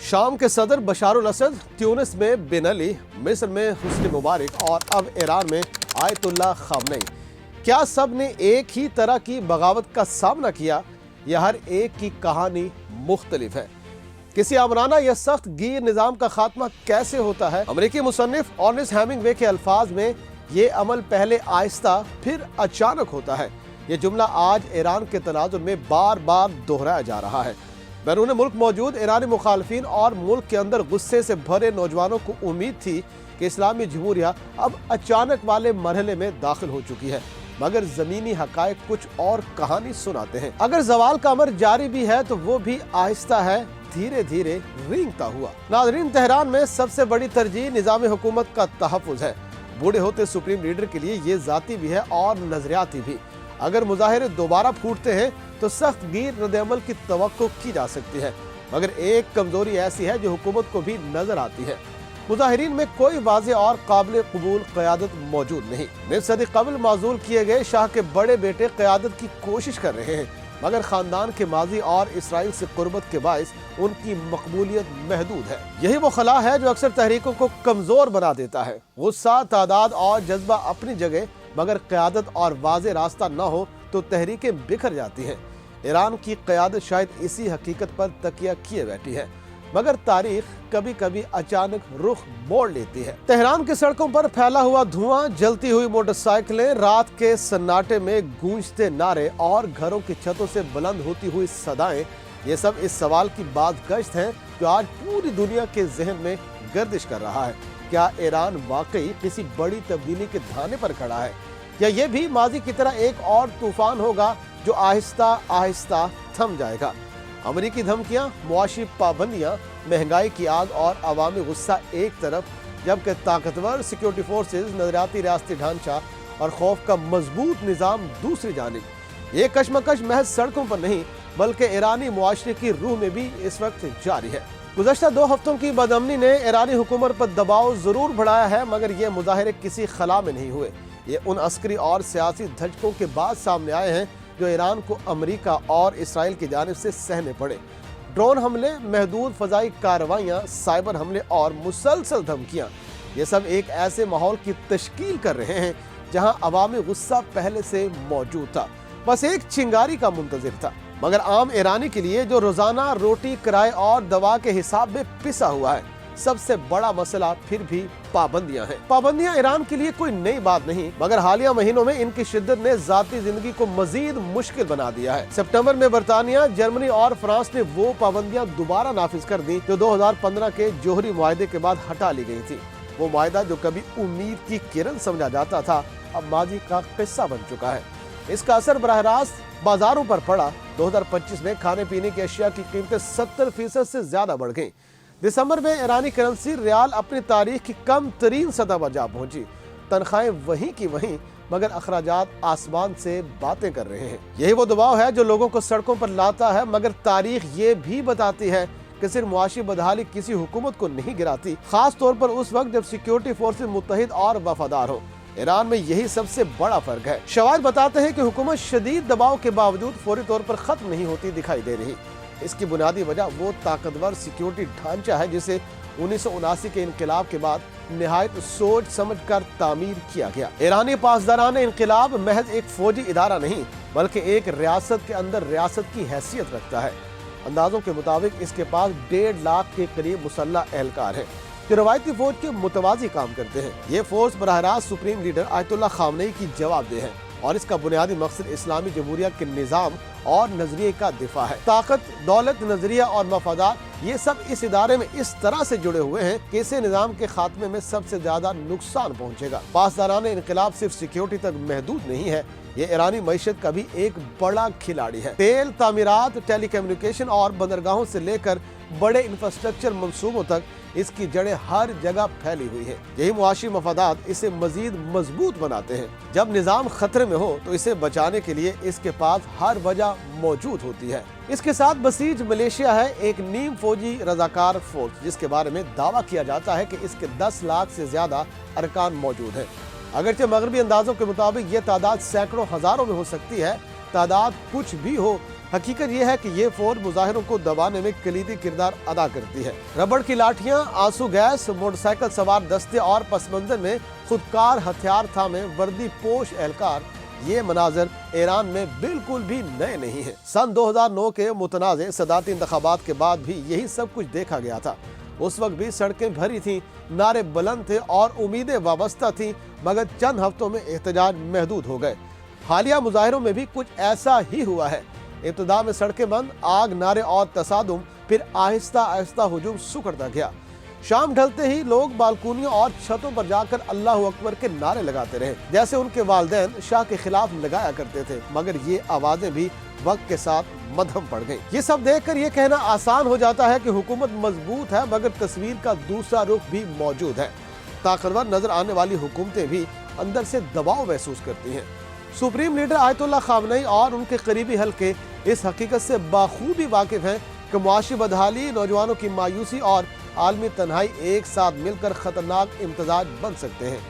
शाम के सदर बशार अल-असद, ट्यूनिस में बिन अली, मिस्र में हुस्नी मुबारक और अब ईरान में आयतुल्लाह खामनेई, क्या सब ने एक ही तरह की बगावत का सामना किया या हर एक की कहानी मुख्तलिफ है? किसी आमराना या सख्त गिर निज़ाम का खात्मा कैसे होता है? अमरीकी मुसन्निफ अर्नेस्ट हेमिंगवे के अल्फाज में ये अमल पहले आहिस्ता फिर अचानक होता है। ये जुमला आज ईरान के तनाजुर में बार बार दोहराया जा रहा है। बैरून मुल्क मौजूद ईरानी मुखालफिन और मुल्क के अंदर गुस्से से भरे नौजवानों को उम्मीद थी कि इस्लामी जमहूरिया अब अचानक वाले मरहले में दाखिल हो चुकी है, मगर जमीनी हकायक कुछ और कहानी सुनाते हैं। अगर जवाल का अमर जारी भी है तो वो भी आहिस्ता है, धीरे धीरे रेंगता हुआ। नाज़रीन, तेहरान में सबसे बड़ी तरजीह निज़ाम हुकूमत का तहफ़्फ़ुज़ है। बूढ़े होते सुप्रीम लीडर के लिए ये ज़ाती भी है और नजरियाती भी। अगर मुजाहिरे दोबारा फूटते हैं तो सख्त गिर रद्द-ए-अमल की तवक्को की जा सकती है, मगर एक कमजोरी ऐसी है जो हुकूमत को भी नजर आती है। मुजाहिरीन में कोई वाज़ेह और काबिल कबूल क़यादत मौजूद नहीं। निस्फ़ सदी कबल माज़ूल किए गए शाह के बड़े बेटे क़यादत की कोशिश कर रहे हैं, मगर ख़ानदान के माजी और इसराइल से कुर्बत के बाइस उनकी मकबूलियत महदूद है। यही वो खला है जो अक्सर तहरीकों को कमज़ोर बना देता है। गुस्सा, तादाद और जज्बा अपनी जगह, मगर क़यादत और वाज़ेह रास्ता न हो तो तहरीकें बिखर जाती हैं। ईरान की क़यादत शायद इसी हकीकत पर तकिया किए बैठी है, मगर तारीख कभी कभी अचानक रुख मोड़ लेती है। तेहरान की सड़कों पर फैला हुआ धुआं, जलती हुई मोटरसाइकिलें, रात के सन्नाटे में गूंजते नारे और घरों की छतों से बुलंद होती हुई सदाएं, ये सब इस सवाल की बाज़गश्त है जो आज पूरी दुनिया के जहन में गर्दिश कर रहा है। क्या ईरान वाकई किसी बड़ी तब्दीली के धाने पर खड़ा है, या ये भी माजी की तरह एक और तूफान होगा जो आहिस्ता आहिस्ता थम जाएगा? अमरीकी धमकियां, मुआशी पाबंदियां, महंगाई की आग और अवामी गुस्सा एक तरफ, जबकि ताकतवर सिक्योरिटी फोर्सेस, नजरियाती रियासती ढांचा और खौफ का मजबूत निज़ाम दूसरी जानिब। ये कशमकश महज सड़कों पर नहीं बल्कि ईरानी मुआशरे की रूह में भी इस वक्त जारी है। गुज़श्ता 2 हफ्तों की बदअमनी ने ईरानी हुकूमत पर दबाव जरूर बढ़ाया है, मगर ये मुजाहिरे किसी खला में नहीं हुए। ये उन अस्करी और सियासी धचकों के बाद सामने आए हैं जो ईरान को अमेरिका और इसराइल की जानिब से सहने पड़े। ड्रोन हमले, महदूद फ़ज़ाई कार्रवाइयाँ, साइबर हमले और मुसलसल धमकियाँ, ये सब एक ऐसे माहौल की तश्कील कर रहे हैं जहाँ अवामी गुस्सा पहले से मौजूद था, बस एक चिंगारी का मुंतज़िर था। मगर आम ईरानी के लिए जो रोज़ाना रोटी, किराए और दवा के हिसाब में पिसा हुआ है, सबसे बड़ा मसला फिर भी पाबंदियां हैं। पाबंदियां ईरान के लिए कोई नई बात नहीं, मगर हालिया महीनों में इनकी शिद्दत ने जाती जिंदगी को मजीद मुश्किल बना दिया है। सितंबर में बरतानिया, जर्मनी और फ्रांस ने वो पाबंदियां दोबारा नाफिज कर दी जो 2015 के जोहरी मुआहदे के बाद हटा ली गई थी। वो मुआहदा जो कभी उम्मीद की किरण समझा जाता था, अब माजी का किस्सा बन चुका है। इसका असर बराह रास्त बाजारों पर पड़ा। 2025 में खाने पीने की अशिया की कीमतें 70% से ज्यादा बढ़ गईं। दिसंबर में ईरानी करेंसी रियाल अपनी तारीख की कम तरीन सतह पर जा पहुंची। तनख्वाहें वहीं की वहीं, मगर अखराजात आसमान से बातें कर रहे हैं। यही वो दबाव है जो लोगों को सड़कों पर लाता है, मगर तारीख ये भी बताती है कि सिर्फ मुआशी बदहाली किसी हुकूमत को नहीं गिराती, खास तौर पर उस वक्त जब सिक्योरिटी फोर्सेज मुत्तहिद और वफादार हो। ईरान में यही सबसे बड़ा फर्क है। शवाहिद बताते हैं कि हुकूमत शदीद दबाव के बावजूद फौरी तौर पर खत्म नहीं होती दिखाई दे रही। इसकी बुनियादी वजह वो ताकतवर सिक्योरिटी ढांचा है जिसे 1979 के इनकलाब के बाद निहायत सोच समझ कर तामीर किया गया। ईरानी पासदारान इनकलाब महज एक फौजी इदारा नहीं बल्कि एक रियासत के अंदर रियासत की हैसियत रखता है। अंदाजों के मुताबिक इसके पास 1.5 लाख के करीब मुसल्लह एहलकार है जो रवायती फौज के मुतवाजी काम करते हैं। ये फोर्स बराह रास्त सुप्रीम लीडर आयतुल्लाह खामनेई की जवाबदेह है और इसका बुनियादी मकसद इस्लामी जमहूरिया के निज़ाम और नजरिए का दिफा है। ताकत, दौलत, नजरिया और मफादात, ये सब इस इदारे में इस तरह से जुड़े हुए हैं कि इसे निज़ाम के खात्मे में सबसे ज्यादा नुकसान पहुंचेगा। पासदारान इनकलाब सिर्फ सिक्योरिटी तक महदूद नहीं है, ये ईरानी मईशत का भी एक बड़ा खिलाड़ी है। तेल, तामीरात, टेली कम्युनिकेशन और बंदरगाहों से लेकर बड़े इंफ्रास्ट्रक्चर मंसूबों तक इसकी जड़ें हर जगह फैली हुई है। यही मुआशी मफादात इसे मजीद मजबूत बनाते हैं। जब निज़ाम खतरे में हो तो इसे बचाने के लिए इसके पास हर वजह मौजूद होती है। इसके साथ बसीज मलेशिया है, एक नीम फौजी रजाकार फोर्स जिसके बारे में दावा किया जाता है कि इसके 10 लाख से ज्यादा अरकान मौजूद है। अगरचे मगरबी अंदाजों के मुताबिक ये तादाद सैकड़ों हजारों में हो सकती है। तादाद कुछ भी हो, हकीकत ये है कि ये फौज मुजाहिरों को दबाने में कलीदी किरदार अदा करती है। रबड़ की लाठियां, आंसू गैस, मोटरसाइकिल सवार दस्ते और पस मंजर में खुदकार हथियार थामे वर्दी पोश एहलकार, ये मनाजर ईरान में बिल्कुल भी नए नहीं है। सन 2009 के मुतनाज़े सदारती इंतखाबात के बाद भी यही सब कुछ देखा गया था। उस वक्त भी सड़कें भरी थीं, नारे बुलंद थे और उम्मीदें वाबस्ता थीं, मगर चंद हफ्तों में एहतजाज महदूद हो गए। हालिया मुजाहिरों में भी कुछ ऐसा ही हुआ है। इब्तिदा में सड़कें बंद, आग, नारे और तसादुम, फिर आहिस्ता आहिस्ता हुजूम सुकड़ता गया। शाम ढलते ही लोग बालकोनियों और छतों पर जाकर अल्लाह अकबर के नारे लगाते रहे, जैसे उनके वालिदैन शाह के खिलाफ लगाया करते थे, मगर ये आवाजें भी वक्त के साथ मध्यम पड़ गई। ये सब देखकर ये कहना आसान हो जाता है कि हुकूमत मजबूत है, मगर तस्वीर का दूसरा रुख भी मौजूद है। ताकतवर नजर आने वाली हुकूमतें भी अंदर से दबाव महसूस करती हैं। सुप्रीम लीडर आयतुल्लाह खामनेई और उनके करीबी हल्के इस हकीकत से बाखूबी वाकिफ हैं कि मुआशी बदहाली, नौजवानों की मायूसी और आलमी तन्हाई एक साथ मिलकर खतरनाक इम्तजाज बन सकते हैं।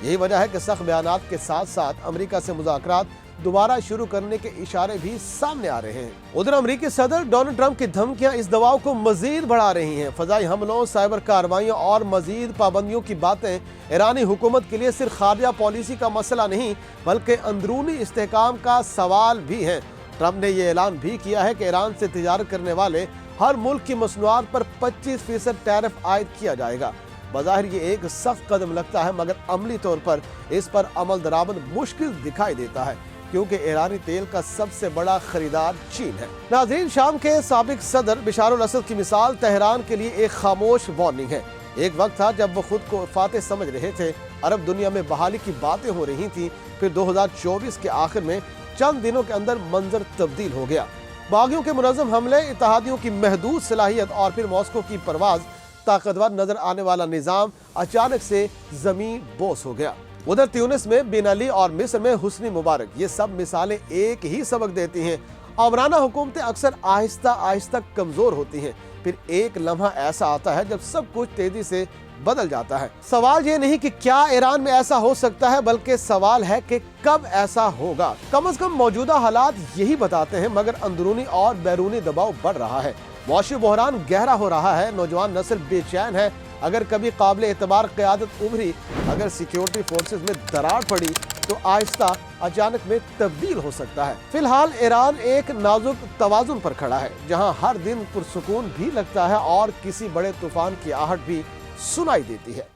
यही वजह है कि सख्त बयानात के साथ साथ अमेरिका से मुज़ाकरात दोबारा शुरू करने के इशारे भी सामने आ रहे हैं। उधर अमेरिकी सदर डोनाल्ड ट्रंप की धमकियां इस दबाव को मजीद बढ़ा रही हैं। फजाई हमलों, साइबर कार्रवाइयों और मजीद पाबंदियों की बातें ईरानी हुकूमत के लिए सिर्फ खारजा पॉलिसी का मसला नहीं, बल्कि अंदरूनी इस्तेहकाम का सवाल भी है। ट्रंप ने यह ऐलान भी किया है कि ईरान से तिजारत करने वाले हर मुल्क की मसनूआत पर 25% टैरिफ आयद किया जाएगा। बज़ाहिर ये एक सख्त कदम लगता है, मगर अमली तौर पर इस पर अमल दरामद मुश्किल दिखाई देता है, क्योंकि ईरानी तेल का सबसे बड़ा खरीदार चीन है। नाज़रीन, शाम के साबिक सदर बशार अल असद की मिसाल तेहरान के लिए एक खामोश वार्निंग है। एक वक्त था जब वो खुद को फातेह समझ रहे थे, अरब दुनिया में बहाली की बातें हो रही थी, फिर 2024 के आखिर में चंद दिनों के अंदर मंजर तब्दील हो गया। बागियों के मुनज़्ज़म हमले, इत्तेहादियों की महदूद सलाहियत और फिर मॉस्को की परवाज़, ताकतवर नजर आने वाला निज़ाम अचानक से ज़मीन बोस हो गया। उधर ट्यूनिस में बिन अली और मिस्र में हुस्नी मुबारक, ये सब मिसालें एक ही सबक देती हैं। आमराना हुकूमतें अक्सर आहिस्ता आहिस्ता कमज़ोर होती हैं, फिर एक लम्हा ऐसा आता है जब सब कुछ तेजी से बदल जाता है। सवाल ये नहीं कि क्या ईरान में ऐसा हो सकता है, बल्कि सवाल है कि कब ऐसा होगा। कम से कम मौजूदा हालात यही बताते हैं, मगर अंदरूनी और बैरूनी दबाव बढ़ रहा है। मुआशी बहरान गहरा हो रहा है, नौजवान नस्ल बेचैन है। अगर कभी काबिल एतबार क़यादत उभरी, अगर सिक्योरिटी फोर्सेस में दरार पड़ी, तो आहिस्ता अचानक में तब्दील हो सकता है। फिलहाल ईरान एक नाजुक तवाज़ुन पर खड़ा है, जहां हर दिन पुरसुकून भी लगता है और किसी बड़े तूफान की आहट भी सुनाई देती है।